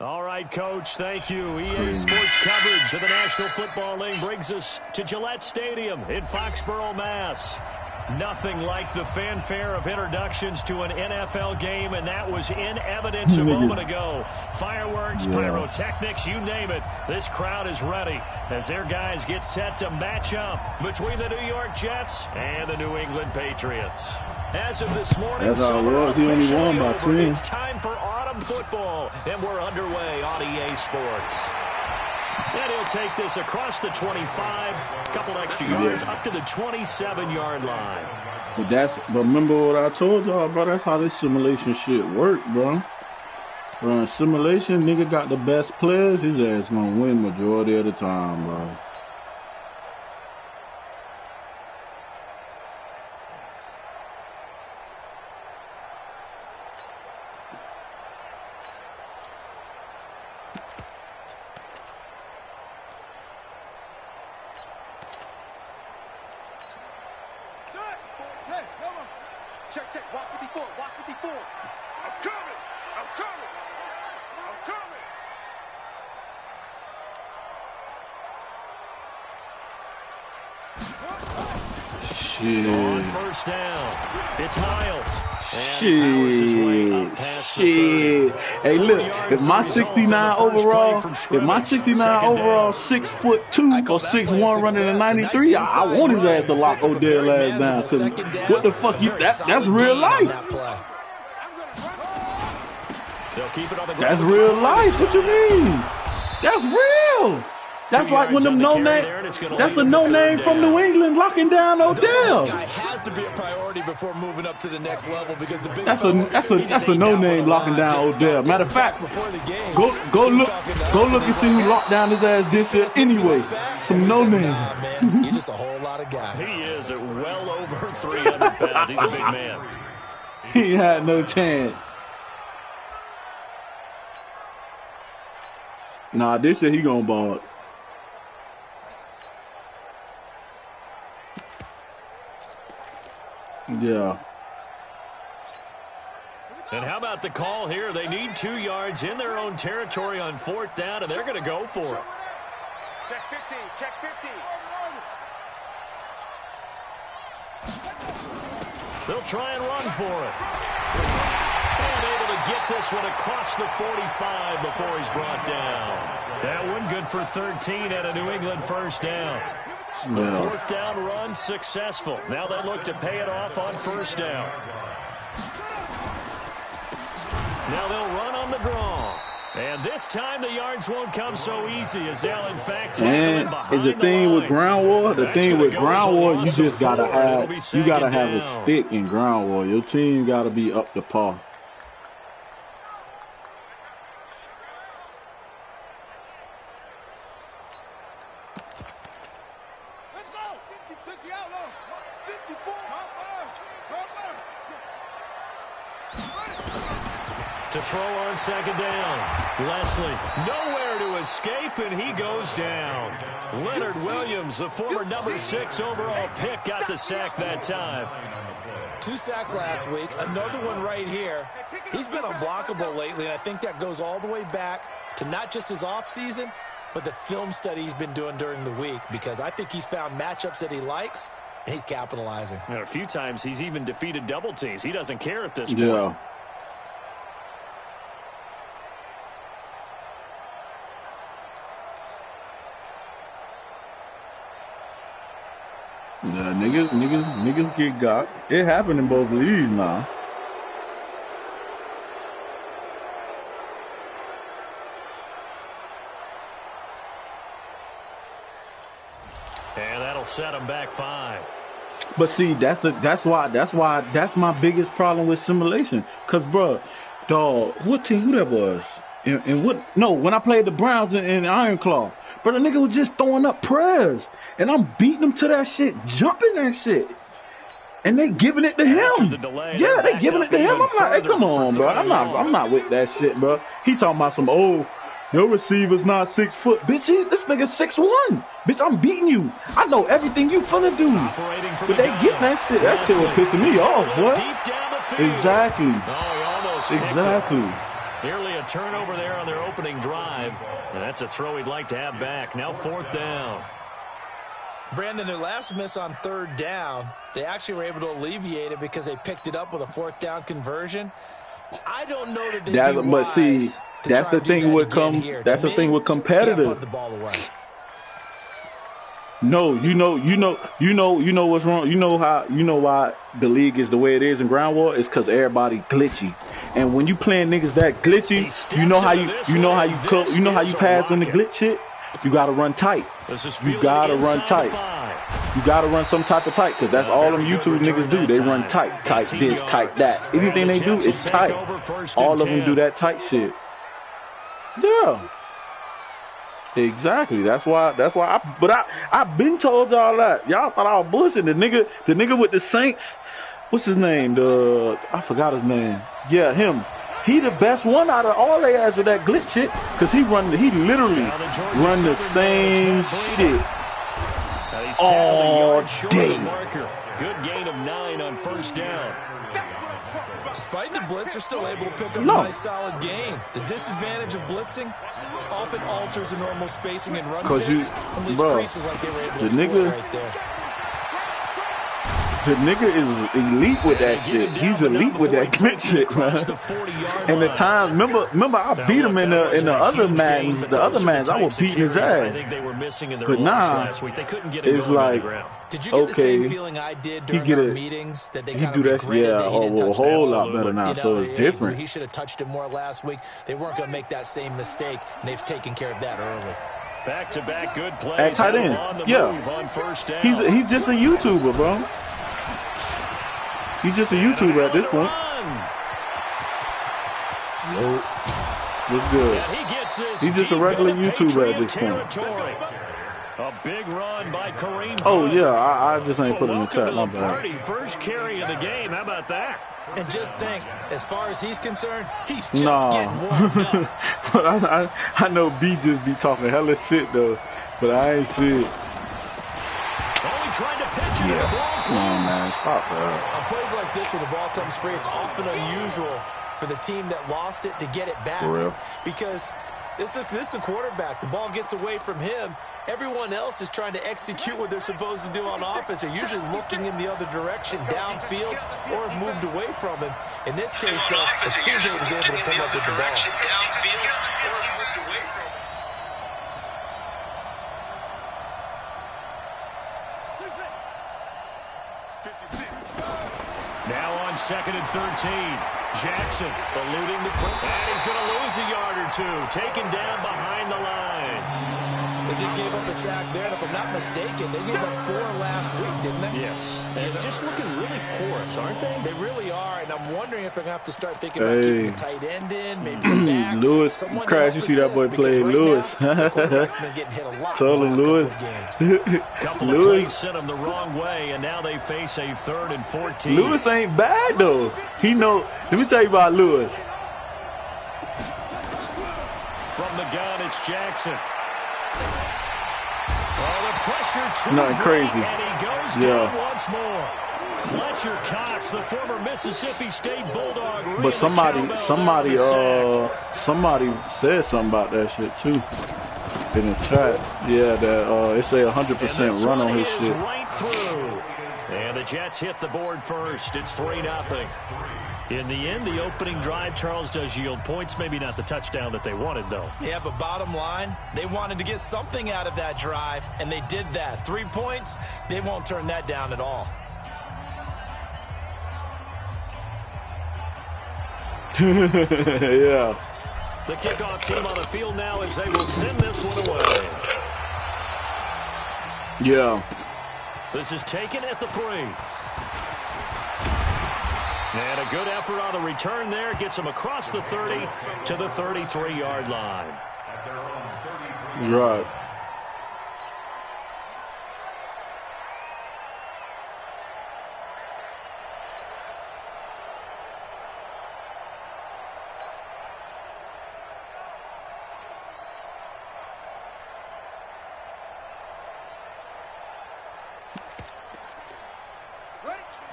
All right, Coach, thank you. EA Sports coverage of the National Football League brings us to Gillette Stadium in Foxborough, Mass. Nothing like the fanfare of introductions to an NFL game, and that was in evidence a moment ago. Fireworks, pyrotechnics, you name it. This crowd is ready as their guys get set to match up between the New York Jets and the New England Patriots. As of this morning, summer officially over. It's time for autumn football, and we're underway on EA Sports. And he'll take this across the 25, a couple extra yards up to the 27-yard line. But remember what I told y'all, bro? That's how this simulation shit work, bro. Bro, in simulation, nigga got the best players. His ass gonna win majority of the time, bro. On first down, it's Miles. Shit. Hey, look, if my 69 overall, 6'2" or 6'1" running a 93, I want his ass to lock Odell ass down. Cause what the fuck that's real life. That's real life. What you mean? That's real. That's like when them that's a no-name from New England locking down Odell. This guy has to be a priority before moving up to the next level because the big that's a no-name locking down Odell. Matter of fact, go look and see who locked down his ass this year anyway. Some no-name. You're just a whole lot of guy. He is at well over 300 pounds. He's a big man. He had no chance. Nah, this year he gonna ball. Yeah. And how about the call here? They need 2 yards in their own territory on 4th down, and they're going to go for it. Check 50, check 50. They'll try and run for it. And able to get this one across the 45 before he's brought down. That one good for 13 at a New England first down. The 4th down run successful. Now they look to pay it off on 1st down. Now they'll run on the draw. And this time the yards won't come so easy as they'll in fact tackle it behind the thing with ground war, you just gotta have a stick in ground war. Your team gotta be up to par. To throw on 2nd down. Leslie nowhere to escape, and he goes down. Leonard Williams, the former number 6 overall pick, got the sack that time. 2 sacks last week, another one right here. He's been unblockable lately, and I think that goes all the way back to not just his offseason, but the film study he's been doing during the week, because I think he's found matchups that he likes, and he's capitalizing. And a few times he's even defeated double teams. He doesn't care at this point. Yeah. Yeah, niggas get got. It happened in both leagues now. And that'll set them back 5. But see, that's my biggest problem with simulation. Cause bro, dog, who that was? And when I played the Browns in Iron Claw, bro, the nigga was just throwing up prayers. And I'm beating them to that shit, jumping that shit. And they giving it to him. They giving it to him. I'm like, hey, come on, bro. I'm not with that shit, bro. He talking about some, your receiver's not 6 foot. Bitch, this nigga's 6'1". Bitch, I'm beating you. I know everything you finna do. But they get that shit. That shit was pissing me off, boy. Exactly. Nearly a turnover there on their opening drive. And that's a throw he'd like to have back. Now 4th down. Brandon, their last miss on 3rd down, they actually were able to alleviate it because they picked it up with a 4th down conversion. I don't know that they'd be wise but see, to that's try the and do thing that with again here. that's To the thing me, with you gotta competitive. put the ball away. No, you know what's wrong. You know why the league is the way it is in ground war. It's because everybody glitchy, and when you playing niggas that glitchy, you know how you pass on the glitch shit. You gotta run tight. You gotta run tight. You gotta run some type of tight, because that's all them YouTube niggas do. They run tight this, tight that. Anything they do is tight. All of them do that tight shit. Yeah. Exactly. That's why. I've been told y'all that. Y'all thought I was bullshitting. The nigga with the Saints. What's his name? I forgot his name. Yeah, him. He the best one out of all they ass with that glitch shit, because he literally run the same shit all day. Good gain of 9 on 1st down. Despite the blitz, they're still able to pick up a nice solid gain. The disadvantage of blitzing often alters the normal spacing and run fits and leaves creases like they were able to exploit right there. The nigga is elite with that shit. He's elite with that glitch shit, man. And the times, remember, I beat him in the other Maddens. The other Maddens, I was beating his ass. But nah, it's like, did you get the same feeling I did during our meetings that they kind of regretted that he didn't touch a whole lot better now, so it's different. He should have touched it more last week. They weren't going to make that same mistake, and they've taken care of that early. Back-to-back good plays. At tight end, yeah. He's just a YouTuber, bro. He's just a YouTuber at this point. Nope. What's good? He's just a regular YouTuber at this point. A big run by Kareem. Oh, yeah. I just ain't put it in the chat. My bad. First carry of the game. How about that? And just think, as far as he's concerned, he's just getting warmed up. I know B just be talking hella shit, though. But I ain't see it. Trying to pitch it, and the ball's loose. Man, stop that. On plays like this, when the ball comes free, it's often unusual for the team that lost it to get it back. For real? Because this is the quarterback. The ball gets away from him. Everyone else is trying to execute what they're supposed to do on offense. They're usually looking in the other direction, downfield, or have moved away from him. In this case, though, a teammate is able to come up with the ball. Now on 2nd and 13. Jackson eluding the quick. And he's going to lose a yard or two. Taken down behind the line. They just gave up a sack there, and if I'm not mistaken, they gave up 4 last week, didn't they? Yes. And just looking really porous, aren't they? They really are, and I'm wondering if they're going to have to start thinking about keeping a tight end in, maybe a back. Lewis, Crash, you see that boy play Lewis. Told him Lewis. Couple of plays sent him the wrong way, and now they face a 3rd and 14. Lewis ain't bad, though. He know. Let me tell you about Lewis. From the gun, it's Jackson. Oh, the pressure nothing crazy. And he goes down once more. Fletcher Cox, the former Mississippi State Bulldog. Really but somebody said something about that shit too in the chat. Yeah, that it say 100% run on his shit. Right through. And the Jets hit the board first. It's 3-0. In the end, the opening drive, Charles, does yield points. Maybe not the touchdown that they wanted, though. Yeah, but bottom line, they wanted to get something out of that drive, and they did that. 3 points, they won't turn that down at all. Yeah. The kickoff team on the field now as they will send this one away. Yeah. This is taken at the 3. And a good effort on the return there. Gets him across the 30 to the 33-yard line. Right.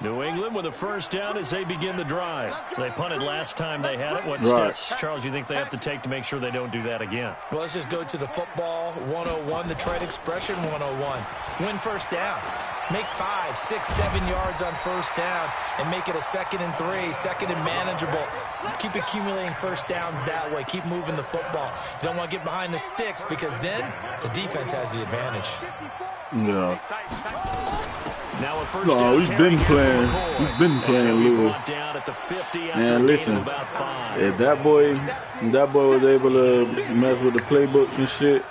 New England with a first down as they begin the drive. They punted last time they had it. What Right. steps, Charles, you think they have to take to make sure they don't do that again? Well, let's just go to the football 101, the trade expression 101. Win first down. Make 5, 6, 7 yards on first down and make it a 2nd and 3, 2nd and manageable. Keep accumulating first downs that way. Keep moving the football. You don't want to get behind the sticks because then the defense has the advantage. Yeah. Now a first No, down he's carry been here playing. for McCoy. He's been playing And he'll be Lewis. brought down at the 50 after a Man, gain listen. of about 5. If that boy was able to mess with the playbooks and shit,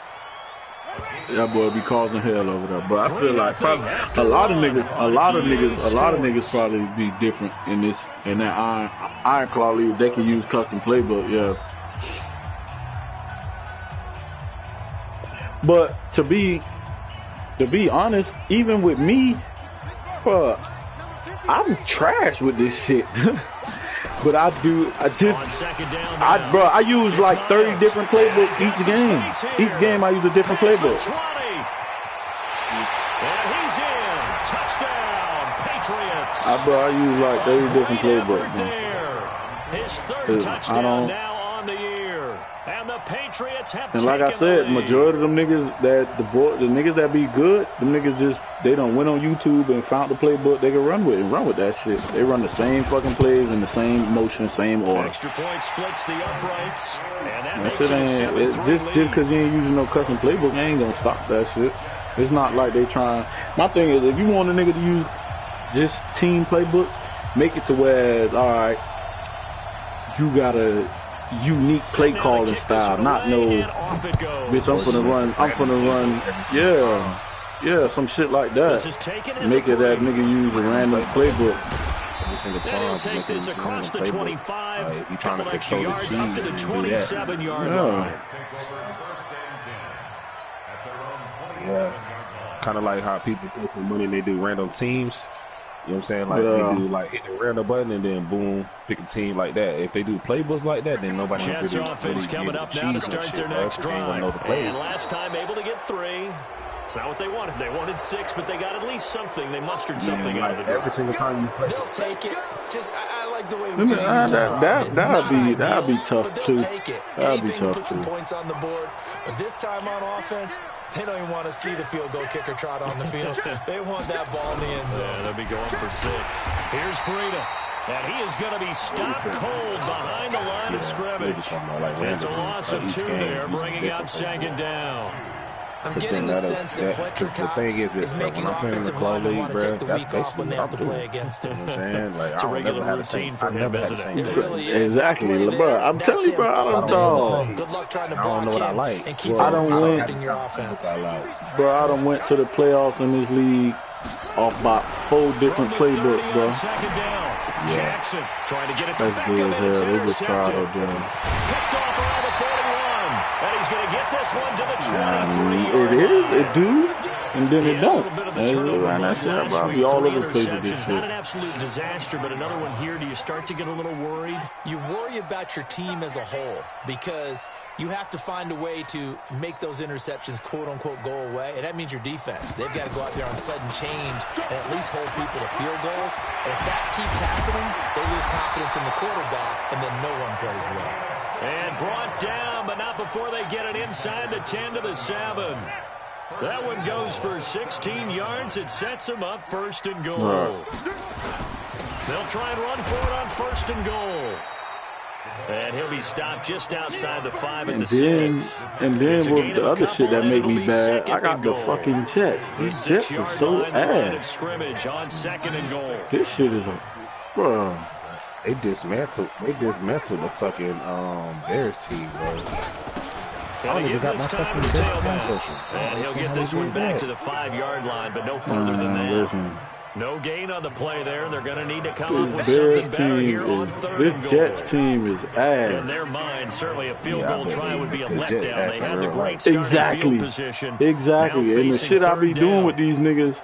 that boy be causing hell over there. But I feel like probably a lot of niggas probably be different in that Iron Claw league. They can use custom playbook, yeah. But to be honest, even with me, I'm trash with this shit. But I use like 30 different playbooks each game. Each game I use a different playbook. And he's in. Touchdown, Patriots. I use like 30 different playbooks. His third touchdown now on the year. And the Patriots have And like I said, majority of them niggas the niggas that be good, them niggas just they done went on YouTube and found the playbook they can run with that shit. They run the same fucking plays in the same motion, same order. Extra point splits the uprights, and that That makes shit it a ain't 7-3 just lead. because you ain't using no custom playbook, you ain't gonna stop that shit. It's not like they trying. My thing is, if you want a nigga to use just team playbooks, make it to where all right, you got a unique play calling style, not no bitch. I'm finna run, yeah, some shit like that. Make it that nigga use a random playbook. Every single Then time. he'll take this across the 25, If you're trying to couple extra control the yards up to the keys, you do that. 27-yard line. Yeah. Kind of like how people pay for money and they do random teams. You know what I'm saying? Like they do like hit the random button and then boom, pick a team like that. If they do playbooks like that, then nobody Jets offense coming up now to start their next drive. And last time able to get 3. It's not what they wanted. They wanted 6, but they got at least something. They mustered something out of the door. Every single time you play. They'll take it. Just I like the way we that'd be tough too. Take it. That'd be Anything to tough put some too. points on the board. But this time on offense, they don't even want to see the field goal kicker trot on the field. They want that ball in the end zone. Yeah, they'll be going for 6. Here's Breida. And he is going to be stopped cold behind the line of scrimmage. It's a loss of 2 there, bringing up 2nd down. I'm getting the sense that Fletcher Cox is making offensive linemen want to take the week off when they have to play against him. It's a regular routine for him, isn't it? It really is. Exactly, bro. I'm telling you, bro. Good luck trying to block him and keep I disrupting your offense. Bro, I done went to the playoffs in this league off about 4 different playbooks, bro. Jackson trying to get it to That's good as hell. They just tried to do it. Picked off around the 41. And he's going to get this one to the 23. It is, it do, and then it don't. I'll be all over the place with this shit. Not an absolute disaster, but another one here. Do you start to get a little worried? You worry about your team as a whole because you have to find a way to make those interceptions, quote-unquote, go away, and that means your defense. They've got to go out there on sudden change and at least hold people to field goals. And if that keeps happening, they lose confidence in the quarterback, and then no one plays well. And brought down, but not before they get it inside the 10 to the 7. That one goes for 16 yards. It sets them up 1st and goal. They'll try and run for it on 1st and goal. And he'll be stopped just outside the 5 at the 6. And then with the other shit that made me bad, I got the fucking Jets. These Jets are so ass. Scrimmage on 2nd and goal. This shit is a, bro. They dismantled the fucking Bears team, bro. And he got this time to the tailback. And he'll get this one back to the 5-yard line, but no further than that. No gain on the play there. They're going to need to come up with something better here on 3rd and goal. This Jets team is ass. In their mind, certainly a field goal try would be a letdown. They had the great starting field position. Exactly. And the shit I be doing with these niggas,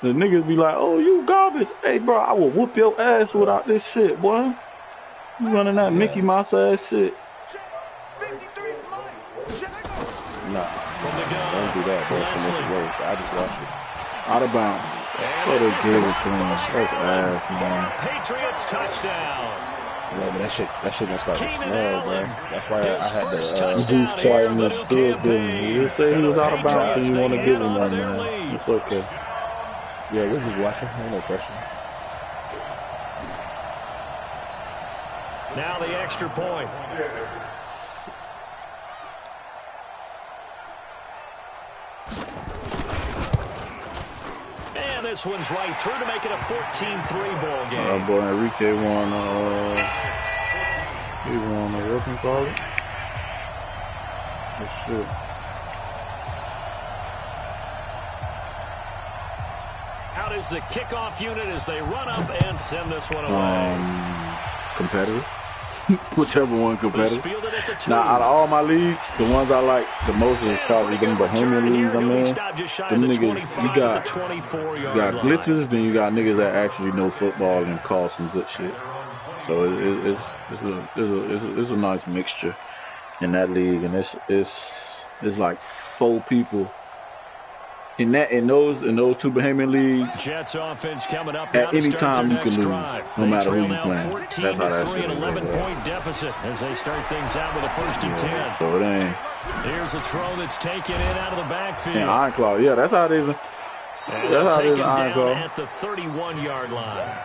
the niggas be like, oh, you garbage. Hey, bro, I will whoop your ass without this shit, boy. You running that Mickey Mouse ass shit. Nah, don't do that, bro. I just watched it. Out of bounds. What a gave it to him. That's ass, man. Patriots touchdown. Yeah, but that shit gonna start to smell, bro. That's why I had to. Who's quiet and still giving him? You just say he was out of bounds, so you want to give him one, man. It's okay. Yeah, we're just watching. No pressure. Now the extra point. And this one's right through to make it a 14-3 ball game. Boy, Enrique won, he won a working call it. Oh, shit. Out is the kickoff unit as they run up and send this one away. Competitive. Whichever one competitive. Now, out of all my leagues, the ones I like the most is probably them Bahamian leagues I'm in. Them niggas, you got glitches, then you got niggas that actually know football and call some good shit. So it's a nice mixture in that league, and it's like 4 people. In those 2 Bahamian leagues, Jets offense coming up at any time you can lose, no matter who you playing. That's how that shit is. 11-point deficit as they start things out with a 1st and 10. So it ain't. Here's a throw that's taken in out of the backfield. And Iron Claw, yeah, that's how it is. That's how it is, Iron Claw. At the 31-yard line.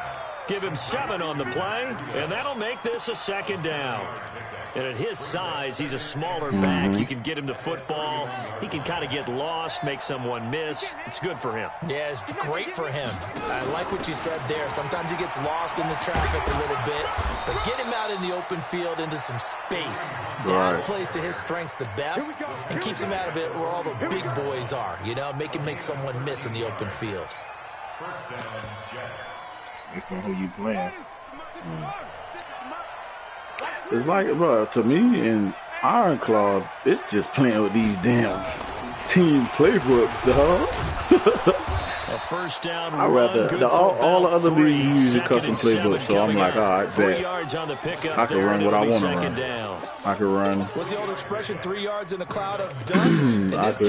Give him 7 on the play, and that'll make this a 2nd down. And at his size, he's a smaller back. You can get him to football. He can kind of get lost, make someone miss. It's good for him. Yeah, it's great for him. I like what you said there. Sometimes he gets lost in the traffic a little bit, but get him out in the open field into some space. That plays to his strengths the best and keeps him out of it where all the big boys are. You know, make him make someone miss in the open field. It's on who you playing. It's like, bro, to me in Iron Claw, it's just playing with these damn team playbooks, dog. A 1st down I rather all the other leagues use custom playbooks, so I'm like, all right, bet. I can run what I want to run. I can run. What's the old expression? 3 yards in a cloud of dust. I could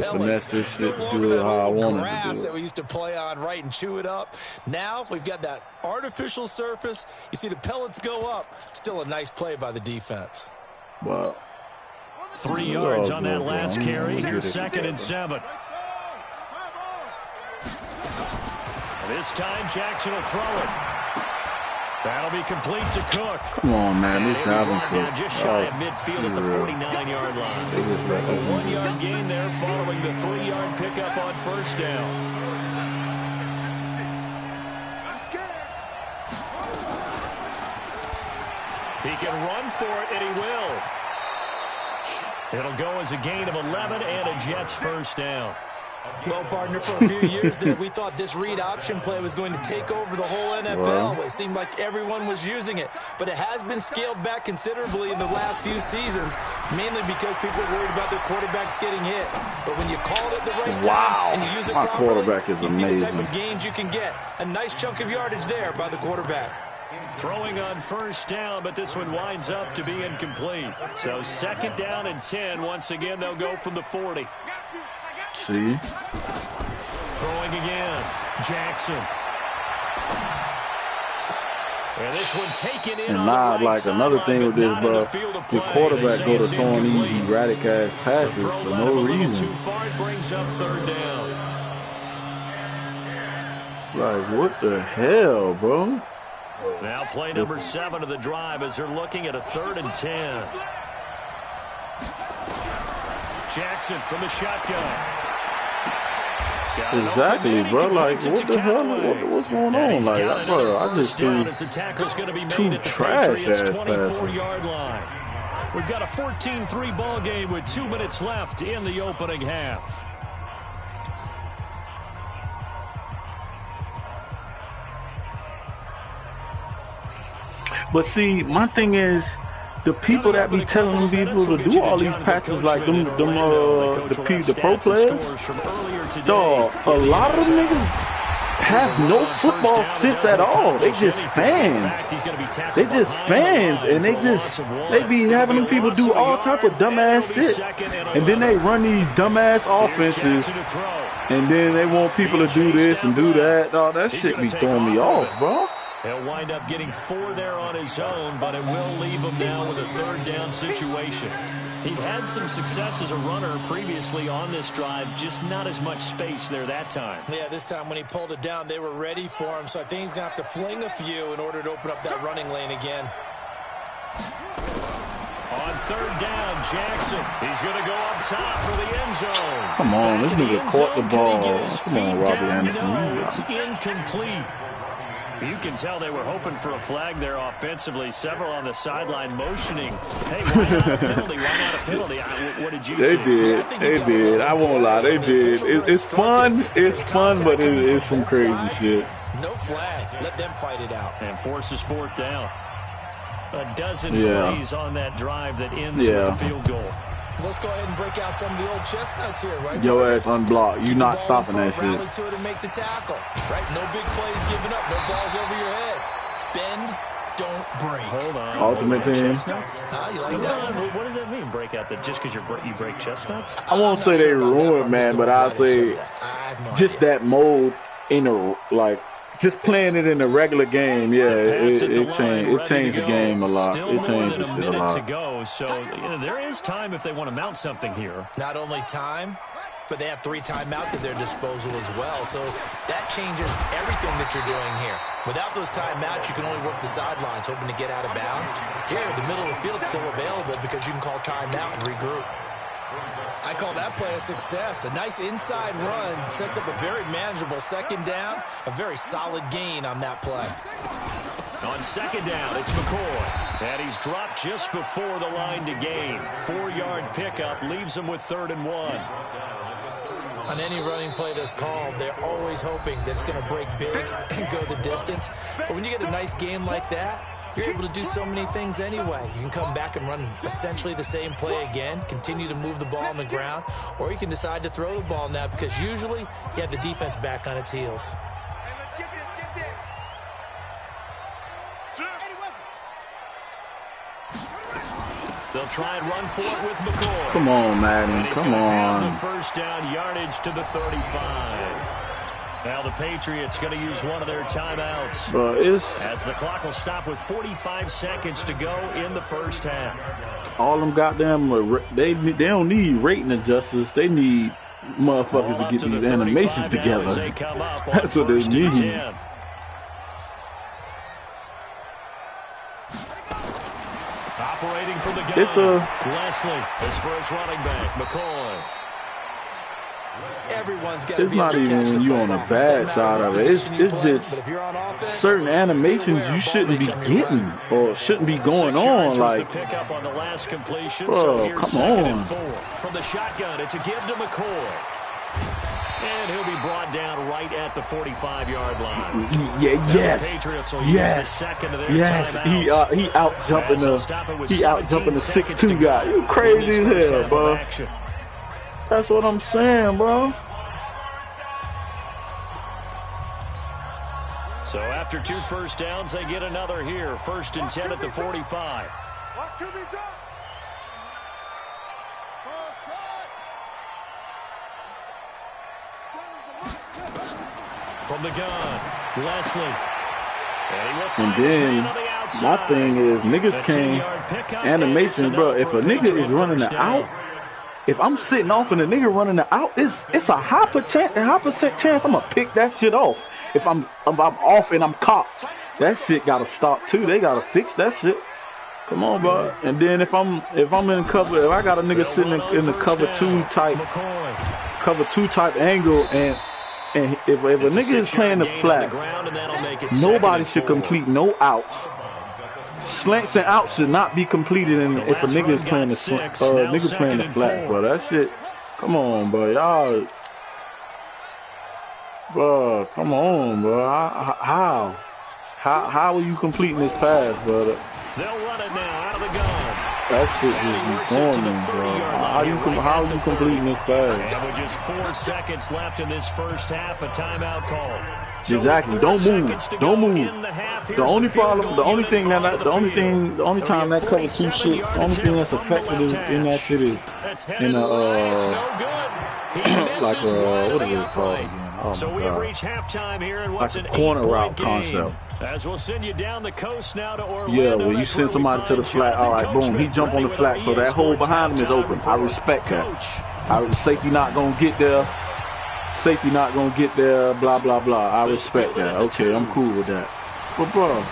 finesse this shit, do it how I want to do it. That we used to play on, right, and chew it up. Now we've got that artificial surface. You see the pellets go up. Still a nice play by the defense. Wow. 3 yards on that last carry. Here's 2nd and 7. This time Jackson will throw it. That'll be complete to Cook. Come on, man. This Dalvin Cook. Just shy of midfield at the 49-yard line. A 1-yard gain there following the 3-yard pickup on 1st down. He can run for it, and he will. It'll go as a gain of 11 and a Jets 1st down. Well, partner, for a few years there, we thought this read option play was going to take over the whole NFL. It seemed like everyone was using it, but it has been scaled back considerably in the last few seasons, mainly because people are worried about their quarterbacks getting hit. But when you call it at the right time and you use it properly, you see the type of gains you can get. A nice chunk of yardage there by the quarterback. Throwing on 1st down, but this one winds up to be incomplete. So 2nd down and 10. Once again, they'll go from the 40. See? Throwing again. Jackson. And this one taken in. And now, like another thing with this, bro, the quarterback go to throwing these erratic ass passes for no reason. Too far, it brings up 3rd down. Like, what the hell, bro? Now play number 7 of the drive as they're looking at a 3rd and 10. Jackson from the shotgun. Exactly, bro. Like, what the hell? What's going on? Like, bro, I just see 2 trash-ass passes. 24-yard line. We've got a 14-3 ball game with 2 minutes left in the opening half. But see, my thing is, the people that be telling people to do all these patches like the pro players, dog, a lot of them niggas have no football sense at all. They just fans. They just fans, and they be having them people do all type of dumbass shit, and then they run these dumbass offenses, and then they want people to do this and do that. Oh, that shit be throwing me off, bro. He'll wind up getting 4 there on his own, but it will leave him now with a 3rd down situation. He'd had some success as a runner previously on this drive, just not as much space there that time. Yeah, this time when he pulled it down, they were ready for him, so I think he's going to have to fling a few in order to open up that running lane again. On 3rd down, Jackson. He's going to go up top for the end zone. Come on, this nigga caught the ball. Come on, Robbie Anderson. No, it's incomplete. You can tell they were hoping for a flag there offensively. Several on the sideline motioning. Hey, why not a penalty? Why not a penalty? What did you see? They did. I won't lie. They did. It's fun. It's fun, but it's some crazy shit. No flag. Let them fight it out. And forces 4th down. A dozen plays on that drive that ends with a field goal. Let's go ahead and break out some of the old chestnuts here, right? Your ass unblocked. You're not stopping that shit. Rally to it and make the tackle, right? No big plays given up. No balls over your head. Bend, don't break. Hold on. Ultimate team. You like that? What does that mean, break out? That just because you break chestnuts? I won't say they ruined, man, but I'll say just that mode in a, like, just playing it in a regular game, it changed the game a lot. It changed the shit a lot. To go, so there is time if they want to mount something here. Not only time, but they have 3 timeouts at their disposal as well. So that changes everything that you're doing here. Without those timeouts, you can only work the sidelines, hoping to get out of bounds. Here, the middle of the field's still available because you can call timeout and regroup. I call that play a success. A nice inside run sets up a very manageable 2nd down. A very solid gain on that play. On 2nd down, it's McCoy. And he's dropped just before the line to gain. 4-yard pickup leaves him with 3rd and 1. On any running play that's called, they're always hoping that it's going to break big and go the distance. But when you get a nice game like that, you're able to do so many things anyway. You can come back and run essentially the same play again, continue to move the ball on the ground, or you can decide to throw the ball now because usually you have the defense back on its heels. They'll try and run for it with McCoy. Come on, Madden. Come on. The 1st down yardage to the 35. Now the Patriots going to use one of their timeouts. As the clock will stop with 45 seconds to go in the 1st half. All them goddamn, they don't need rating adjusters. They need motherfuckers to get these animations together. That's what they need. Operating from the gun. Leslie, his first running back. McCoy. Everyone's got it's not even when you on the bad side of it. It's just certain animations you shouldn't be getting or shouldn't be going on. Like, bro, come on. From the shotgun, it's a give to McCoy. And he'll be brought down right at the 45-yard line. Yes. He out jumping the 6'2" guy. You crazy as hell, bro. That's what I'm saying, bro. So after 2 first downs, they get another here. 1st and 10 at the 45. From the gun, Leslie. And then my thing is, niggas can't animation, bro. If a nigga is running the out, if I'm sitting off and a nigga running the out, it's a high percent chance I'm gonna pick that shit off. If I'm off and I'm caught, that shit gotta stop too. They gotta fix that shit. Come on, bro. And then if I'm in cover, if I got a nigga sitting in the cover 2 type angle, and if a nigga is playing the flat, nobody should complete no outs. Slants and outs should not be completed if a nigga is playing the flat, bro. That shit, come on, bro. Y'all, bro, come on, bro. How are you completing this pass, brother? They'll run it now out of the gun. That shit just be corny, bro. How are you completing this pass? And with just 4 seconds left in this 1st half, a timeout call. Exactly. Don't move. Don't move. The only problem, the only thing that, the only time that cover 2 shit, the only thing that's effective in that shit is in like what is it called again? Oh so my we God. reach halftime here in what's like a an corner route game. concept. As we'll send you down the coast now to Orlando. Yeah, where you send somebody to the flat. All right, boom, he jump on the flat, so that hole behind him is open. I respect that. Safety not gonna get there. Safety not gonna get there. Blah blah blah. I respect that. Okay, I'm cool with that. But bro.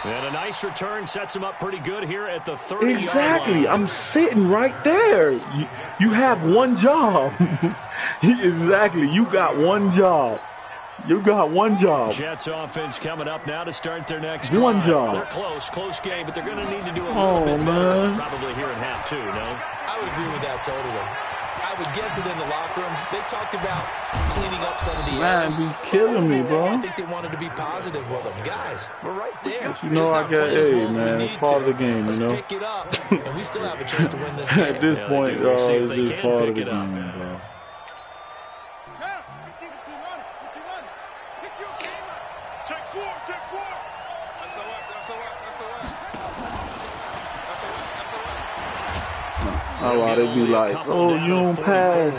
And a nice return sets him up pretty good here at the 30-yard line. Exactly. I'm sitting right there. You have one job. Exactly. You got one job. You got one job. Jets offense coming up now to start their next one drive. job. They're close game, but they're going to need to do a little bit better. Probably here in half 2, no? I would agree with that totally. I would guess it in the locker room. They talked about cleaning up some of the errors. Man, be killing me, bro. I think they wanted to be positive with them. Guys, we're right there. But you know I got man. It's part of the game, Let's you know. pick it up, and we still have a chance to win this game. At this point, it's just part of the game, bro. Oh, they be like, oh, you don't pass.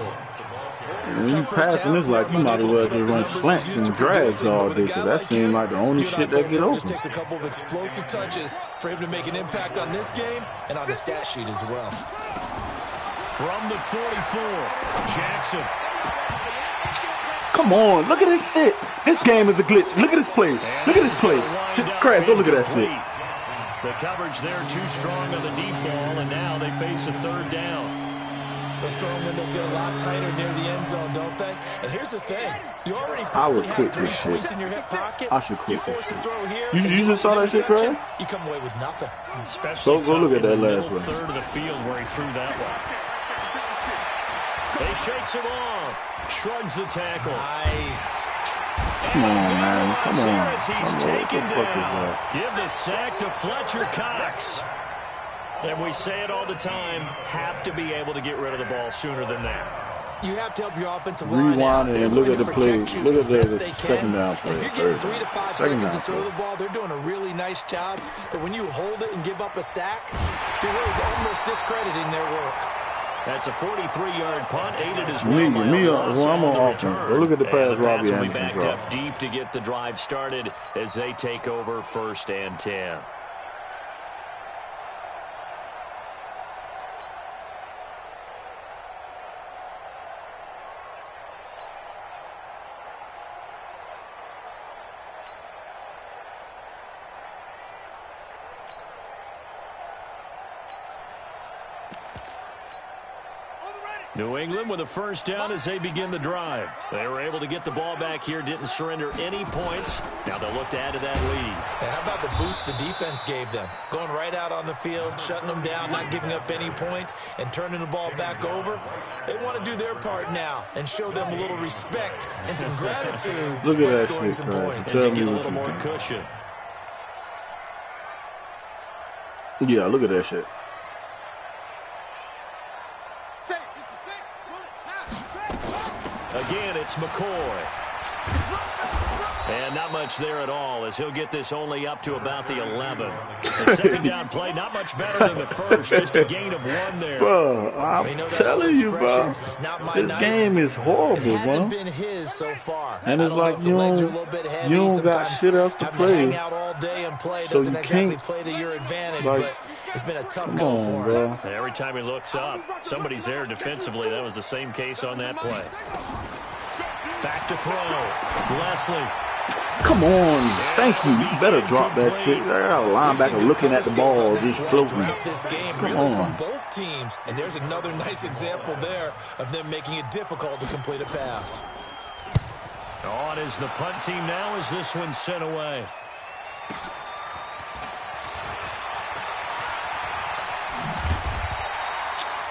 And you passing this like you might as well just run slants and drags all day, because that seems like the only shit that get open. Just takes a couple of explosive touches for him to make an impact on this game and on the stat sheet as well. From the 44, Jackson. Come on, look at this shit. This game is a glitch. Look at this play. Look at this play. Crash, go look at that shit. The coverage there too strong on the deep ball, and now they face a 3rd down. Those throwing windows get a lot tighter near the end zone, don't they? And here's the thing. You already probably have 3 points in your hip pocket. I should quit you force a throw here. You just saw that shit, Craig? You come away with nothing. Especially go look at that last one. one. 3rd of the field where he threw that one. They shakes him off. Shrugs the tackle. Nice. Come on, man. Come on. He's taken down. Give the sack to Fletcher Cox. And we say it all the time, have to be able to get rid of the ball sooner than that. You have to help your offensive line. Rewind and look at the play. Look at the second down play. If you're getting 3 to 5 seconds to throw the ball, they're doing a really nice job. But when you hold it and give up a sack, you're really almost discrediting their work. That's a 43-yard punt, aided as well. I'm on offense. Go look at the pass Robbie Anderson backed up deep to get the drive started as they take over 1st and 10. New England with a 1st down as they begin the drive. They were able to get the ball back here, didn't surrender any points. Now they'll look to add to that lead. Hey, how about the boost the defense gave them? Going right out on the field, shutting them down, not giving up any points, and turning the ball back over. They want to do their part now and show them a little respect and some gratitude by scoring some points. And to get a little more cushion. Yeah, look at that shit. Again, it's McCoy. And not much there at all as he'll get this only up to about the 11. The second down play, not much better than the first, just a gain of 1 there. Bro, I'm telling you, bro, this game is horrible, bro. It hasn't been his so far. And it's like you don't got shit else to play. Hang out all day and play doesn't exactly play to your advantage, but it's been a tough go for him. Every time he looks up, somebody's there defensively. That was the same case on that play. Back to throw. Leslie. Come on. Thank you. You better drop that shit. I got a linebacker looking at the ball, just floating. Come on. Both teams, and there's another nice example there of them making it difficult to complete a pass. On is the punt team now as this one's sent away.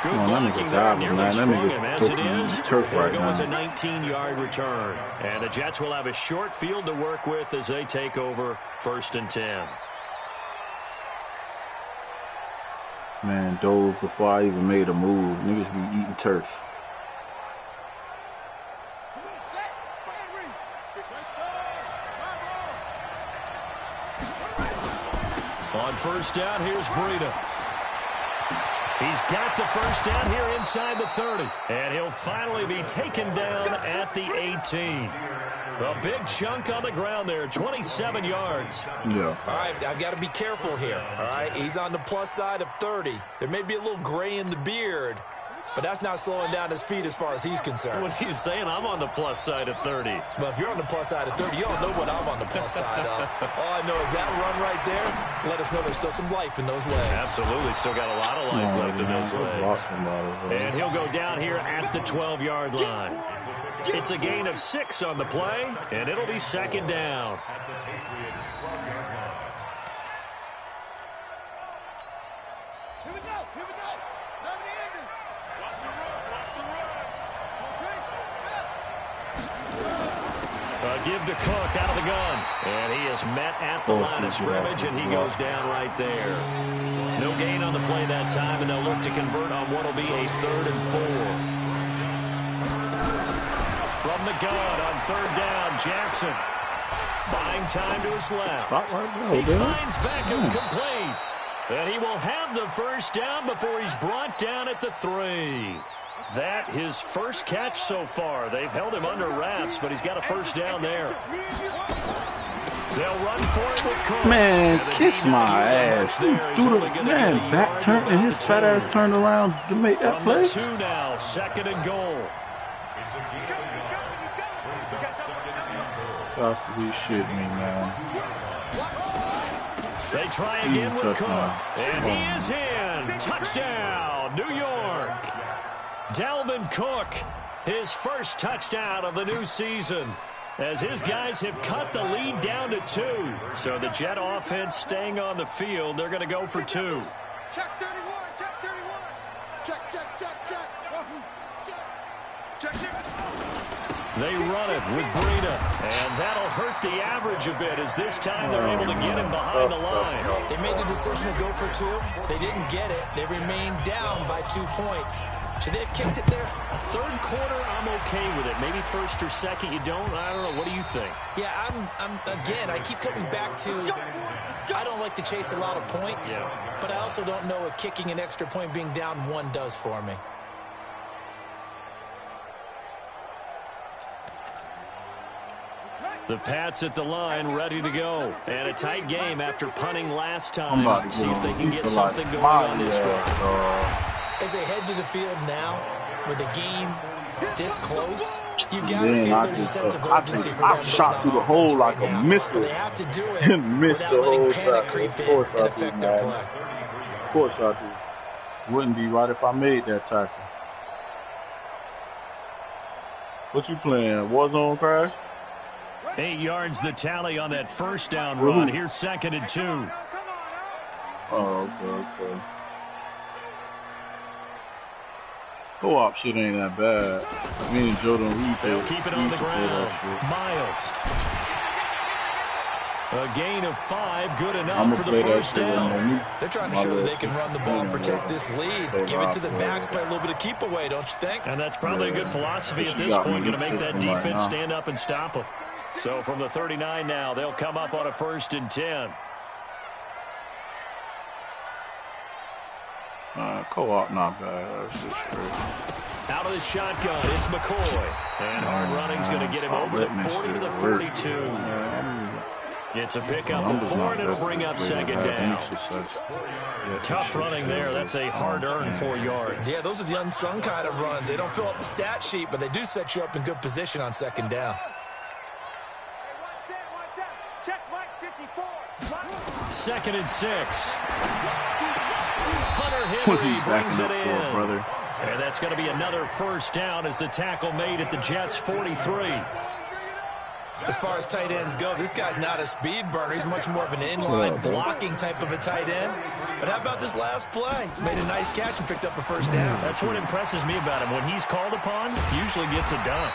Good blocking there, nearly sprung him as it is. There goes a 19-yard return. And the Jets will have a short field to work with as they take over 1st and 10. Man, Dove, before I even made a move, niggas be eating turf. first down. Here's Breida. He's got the first down here inside the 30. And he'll finally be taken down at the 18. A big chunk on the ground there, 27 yards. Yeah. All right, I've got to be careful here, all right? He's on the plus side of 30. There may be a little gray in the beard, but that's not slowing down his feet as far as he's concerned. What he's saying, I'm on the plus side of 30. Well, if you're on the plus side of 30, you don't know what I'm on the plus side of. All I know is that run right there, let us know there's still some life in those legs. Absolutely, still got a lot of life left in those legs. And he'll go down here at the 12-yard line. It's a gain of 6 on the play, and it'll be second down. Give to Cook out of the gun. And he is met at the line of scrimmage, and he goes down right there. No gain on the play that time, and they'll look to convert on what will be a 3rd and 4. From the gun on 3rd down, Jackson. Buying time to his left. He finds Beckham complete. And he will have the first down before he's brought down at the 3. That his first catch so far. They've held him under wraps, but he's got a first down there. They'll run for it with Cook. Man, kiss my ass. Through the man back turn and his fat ass turned around to make that play. From the 2 now, 2nd and goal. Got to be shitting me, man. They try again with Cook. And he is in. Touchdown, New York. Dalvin Cook, his first touchdown of the new season, as his guys have cut the lead down to 2. So the Jet offense staying on the field. They're going to go for 2. Check 31, check 31. Check, check, check, check. Check, check. They run it with Breida, and that'll hurt the average a bit as this time they're able to get him behind the line. They made the decision to go for 2. They didn't get it. They remained down by 2 points. Should they have kicked it there? 3rd quarter, I'm okay with it. Maybe 1st or 2nd, you don't. I don't know. What do you think? Yeah, again, I keep coming back to, I don't like to chase a lot of points, but I also don't know what kicking an extra point being down 1 does for me. The Pats at the line, ready to go. And a tight game after punting last time. See if they can get something going on this drive. As they head to the field now, with the game this close, you've got to feel there's a sense of urgency for them. I shot through the hole like a missile. But they have to do it without letting panic creep in and affect their play. Of course I do. Wouldn't be right if I made that tackle. What you playing? Warzone Crash? 8 yards the tally on that first down run. Here's 2nd and 2. Oh, okay. Co-op shit ain't that bad. Me and Joe don't read. They'll keep it on the ground. Miles. A gain of 5, good enough for the first down. They're trying to show that they can run the ball and protect this lead. Give it to the backs, play a little bit of keep away, don't you think? And that's probably a good philosophy at this point, going to make that defense stand up and stop them. So from the 39 now, they'll come up on a 1st and 10. Co-op not bad. That's just straight. Out of the shotgun, it's McCoy. And hard running's going to get him over the 40 to the 42. It's a pickup of 4, and it'll bring up 2nd down. Tough running there. That's a hard-earned 4 yards. Yeah, those are the unsung kind of runs. They don't fill up the stat sheet, but they do set you up in good position on 2nd down. Check Mike 54. 2nd and 6. Hunter Henry brings it in. Brother. And that's going to be another first down as the tackle made at the Jets' 43. As far as tight ends go, this guy's not a speed burner. He's much more of an inline blocking type of a tight end. But how about this last play? Made a nice catch and picked up a first down. That's what impresses me about him. When he's called upon, he usually gets it done.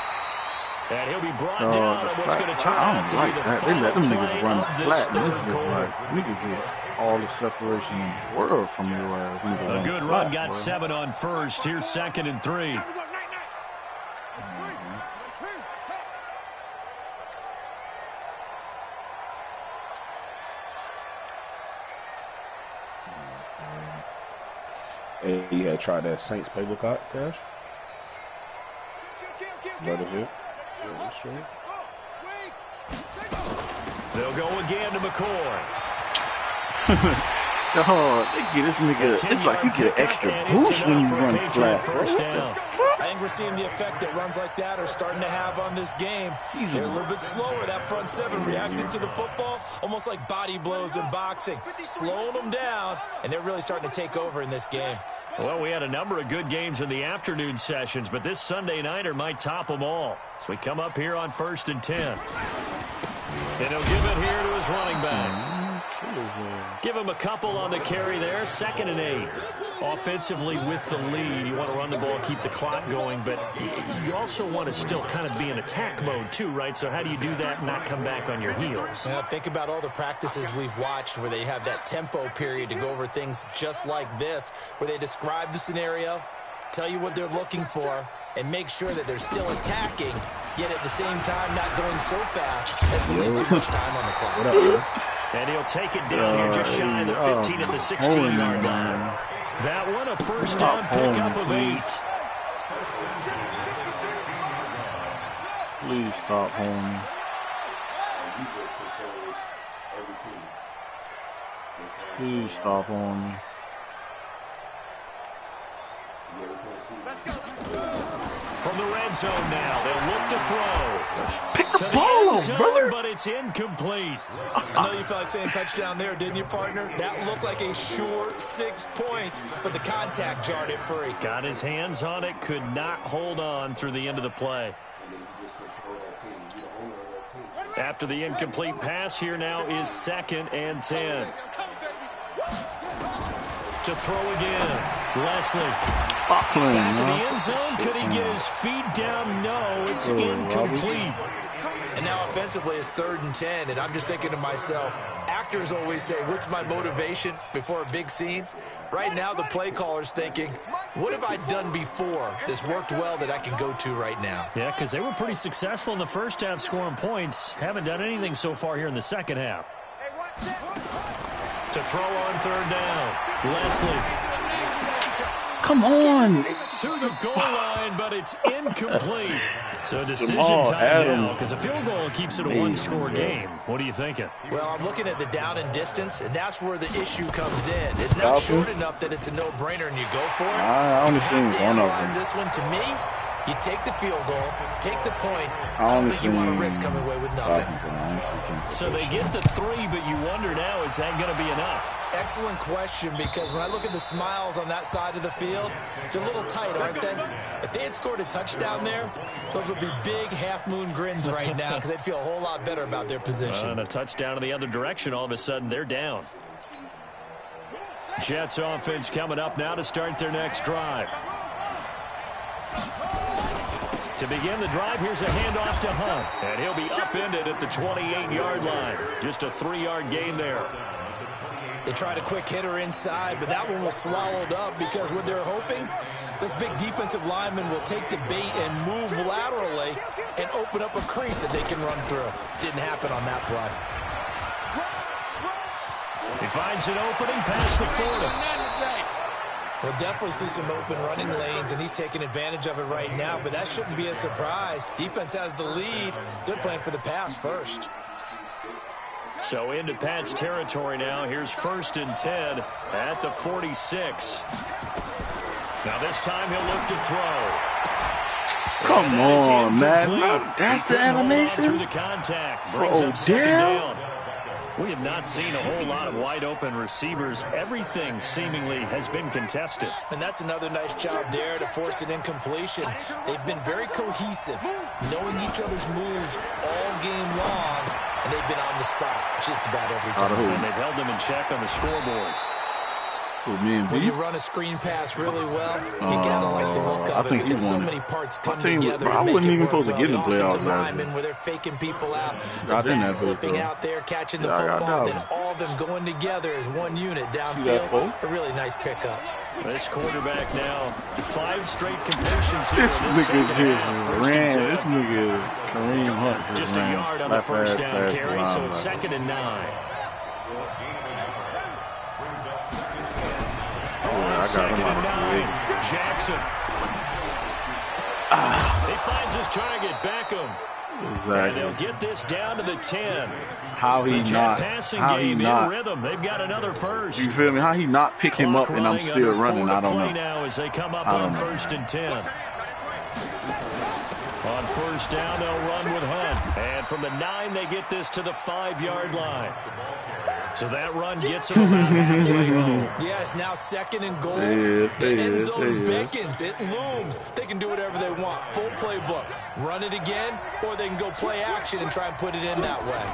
And he'll be brought down on what's going to turn out to be the final play of this 3rd quarter. Niggas get all the separation in the world from your A good run, got 7 on 1st. Here's 2nd and 3. he had tried that Saints playbook out, Cash. Let it hit. Yeah, sure. They'll go again to McCoy. Oh, they get this nigga. It's like you get an extra boost when you run flat. First down. I think we're seeing the effect that runs like that are starting to have on this game. They're a little bit slower. That front seven reacting to the football, almost like body blows in boxing, slowing them down, and they're really starting to take over in this game. Well, we had a number of good games in the afternoon sessions, but this Sunday nighter might top them all. So we come up here on 1st and 10. And he'll give it here to his running back. Give him a couple on the carry there. 2nd and 8. Offensively with the lead, you want to run the ball, keep the clock going, but you also want to still kind of be in attack mode too, right? So how do you do that and not come back on your heels? Now, think about all the practices we've watched where they have that tempo period to go over things just like this, where they describe the scenario, tell you what they're looking for, and make sure that they're still attacking, yet at the same time not going so fast as to leave too much time on the clock. And he'll take it down here just shy of the 15 at the 16-yard line. That one a first down pickup of 8. Please stop holding. Please stop holding. From the red zone now, they'll look to throw. Pick the ball up, brother. But it's incomplete. I know you felt like saying touchdown there, didn't you, partner? That looked like a sure 6 points, but the contact jarred it free. Got his hands on it, could not hold on through the end of the play. After the incomplete pass, here now is 2nd and 10. To throw again. Leslie. Back to the end zone. Could he get his feet down? No, it's incomplete. And now offensively it's 3rd and 10, and I'm just thinking to myself, actors always say, what's my motivation before a big scene? Right now the play caller's thinking, what have I done before that's worked well that I can go to right now? Yeah, because they were pretty successful in the first half scoring points. Haven't done anything so far here in the second half. To throw on 3rd down. Leslie. Come on. To the goal line, but it's incomplete. So decision time now, because a field goal keeps it a one-score game. What are you thinking? Well, I'm looking at the down and distance, and that's where the issue comes in. It's not short enough that it's a no-brainer and you go for it. I understand one of them. This one, to me, you take the field goal, take the points. I don't think you want to risk coming away with nothing. So they get the 3, but you wonder now, is that going to be enough? Excellent question, because when I look at the smiles on that side of the field, they're a little tight, aren't they? If they had scored a touchdown there, those would be big half-moon grins right now because they'd feel a whole lot better about their position. And a touchdown in the other direction, all of a sudden, they're down. Jets offense coming up now to start their next drive. To begin the drive, here's a handoff to Hunt. And he'll be upended at the 28-yard line. Just a 3-yard gain there. They tried a quick hitter inside, but that one was swallowed up because what they're hoping, those big defensive linemen will take the bait and move laterally and open up a crease that they can run through. Didn't happen on that play. He finds an opening past the 40. We'll definitely see some open running lanes, and he's taking advantage of it right now, but that shouldn't be a surprise. Defense has the lead. They're playing for the pass first. So into Pat's territory now. Here's 1st and 10 at the 46. Now this time he'll look to throw. Come on, man. That's the animation. Through the contact. Brings up 2nd down. We have not seen a whole lot of wide-open receivers. Everything seemingly has been contested. And that's another nice job there to force an incompletion. They've been very cohesive, knowing each other's moves all game long, and they've been on the spot just about every time. And they've held them in check on the scoreboard. When you run a screen pass really well, you gotta like the look of it because so many parts come together to make it work well. The offensive linemen where they're faking people out, the back slipping out there, catching the football, then all of them going together as one unit downfield. A really nice pickup. This quarterback now, 5 straight completions here. This nigga Kareem Hunt just a yard on the first down carry, so it's 2nd and 9. Second and 9. Jackson. He finds his target, Beckham. Exactly. And they'll get this down to the 10. How he not? Passing How he game not? in rhythm. They've got another first. You feel me? How he not pick him up and I'm still running? I don't know. Now as they come up on 1st and 10. On 1st down, they'll run with Hunt. And from the 9, they get this to the 5-yard line. So that run gets them about halfway home. Yeah, it's now 2nd and goal. The end zone beckons. It looms. They can do whatever they want. Full playbook. Run it again, or they can go play action and try and put it in that way.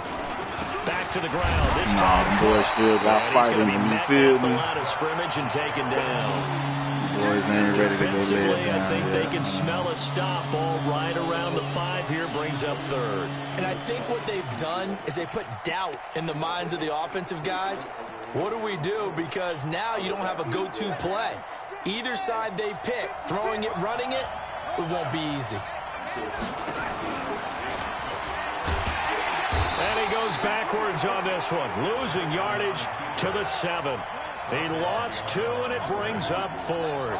Back to the ground. This time, boy still got fighting. You feel me? The line of scrimmage and taken down. Boys ain't ready to go lay I think they can smell a stop. Ball right around the 5 here, brings up 3rd. And I think what they've done is they put doubt in the minds of the offensive guys. What do we do? Because now you don't have a go-to play. Either side they pick, throwing it, running it, it won't be easy. And he goes backwards on this one, losing yardage to the 7. He lost 2, and it brings up 4th.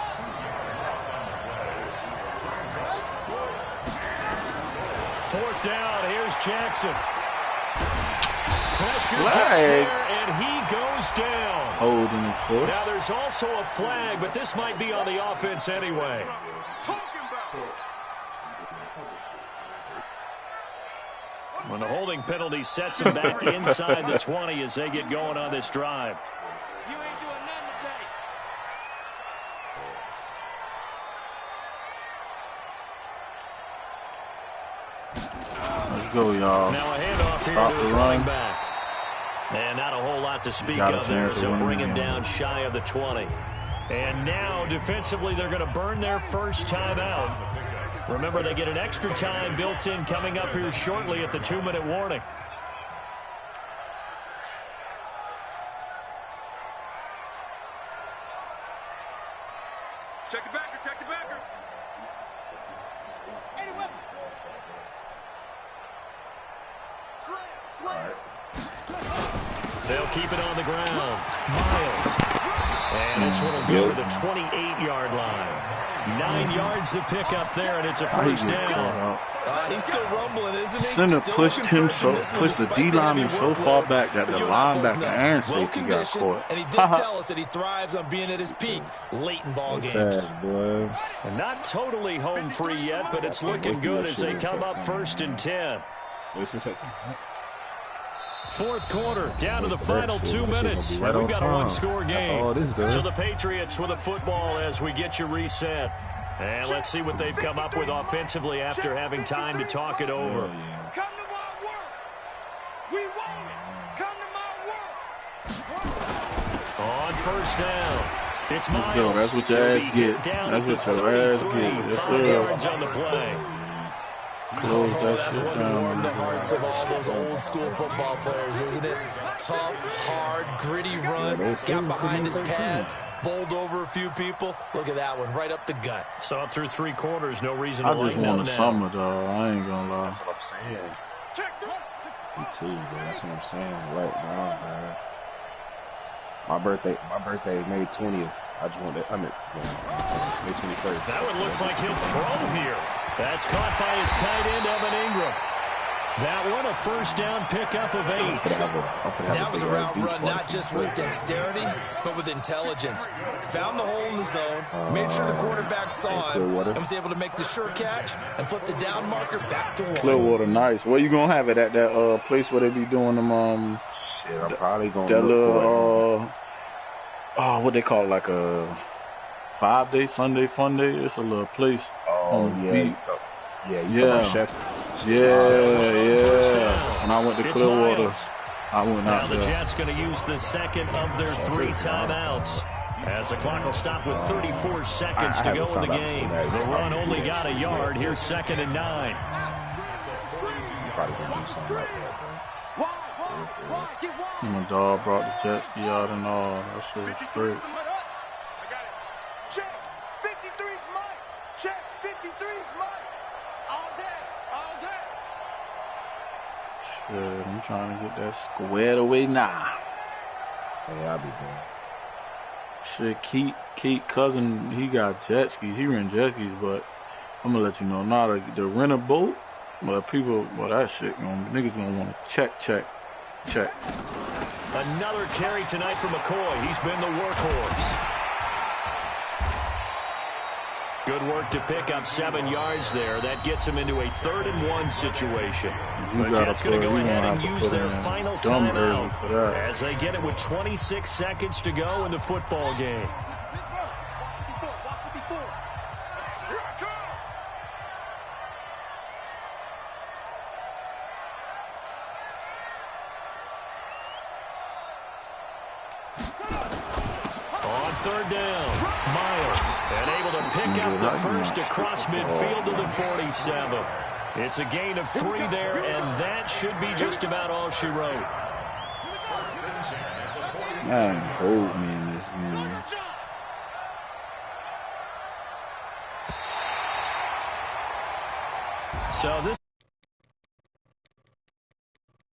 Fourth down, here's Jackson. Pressure gets there, and he goes down. Holding the foot. Now there's also a flag, but this might be on the offense anyway. When the holding penalty sets him back inside the 20 as they get going on this drive. Let's go, y'all. Now a handoff here to his running back. And not a whole lot to speak of there, so bring him down shy of the 20. And now, defensively, they're going to burn their first time out. Remember, they get an extra time built in coming up here shortly at the 2-minute warning. Check the backer, check the backer. Any weapon. Slam. They'll keep it on the ground. Miles. And this one will go to the 28-yard line. 9 yards to pick up there, and it's a first down. He's still rumbling, isn't he? Center pushed the D lineman so far back that the linebacker and safety got caught. And he did tell us that he thrives on being at his peak late in ball games. And not totally home free yet, but it's looking good as they come up 1st and 10. Fourth quarter, down to the final 2 minutes. And we've got a one-score game. So the Patriots with a football as we get you reset. And let's see what they've come up with offensively after having time to talk it over. Come to my work. We want it. Come to my work. On first down, it's Miles. Yo, that's what your ass get. That's what your ass get. 5 yards on the play. That's one to warm the hearts of all those old school football players, isn't it? Tough, hard, gritty run, got behind his pads, bowled over a few people. Look at that one, right up the gut. So up through 3 quarters, no reason to I just lighten up want a now. summer, dog. I ain't gonna lie. That's what I'm saying. Check the Me too, bro. That's what I'm saying right now, man. My birthday is May 20th. I just want that. I mean, May 21st. That one looks like he'll throw here. That's caught by his tight end, Evan Ingram. That one, a first down pickup of 8. That was a route run not just with dexterity, but with intelligence. Found the hole in the zone, made sure the quarterback saw him, and was able to make the sure catch and flip the down marker back to 1. Clearwater, nice. Where you gonna have it at that place where they be doing them? Shit, I'm probably gonna that look little what they call it, like a 5-day Sunday fun day. It's a little place. on the beach. Yeah. When I went to Clearwater, I went out there. Now the Jets going to use the second of their 3 timeouts. As the clock will stop with 34 seconds to go in the game. The run only got a yard. Here's 2nd and 9. My dog brought the jet ski out and all. That shit was great. Check 53's Mike. Check 53's Mike. All day. Shit, I'm trying to get that squared away now. Yeah, I'll be there. Shit, Keith cousin, he got jet skis. He ran jet skis, but I'm gonna let you know now the rent a boat. But people, well, that shit, niggas gonna want to check. Another carry tonight for McCoy. He's been the workhorse. Good work to pick up 7 yards there. That gets him into a 3rd and 1 situation. The Jets going to go ahead and use their final timeout as they get it with 26 seconds to go in the football game. On 3rd down, Miles, and able to pick up the first across midfield to the 47. It's a gain of 3 there, and that should be just about all she wrote. Man, hold me in this game. So this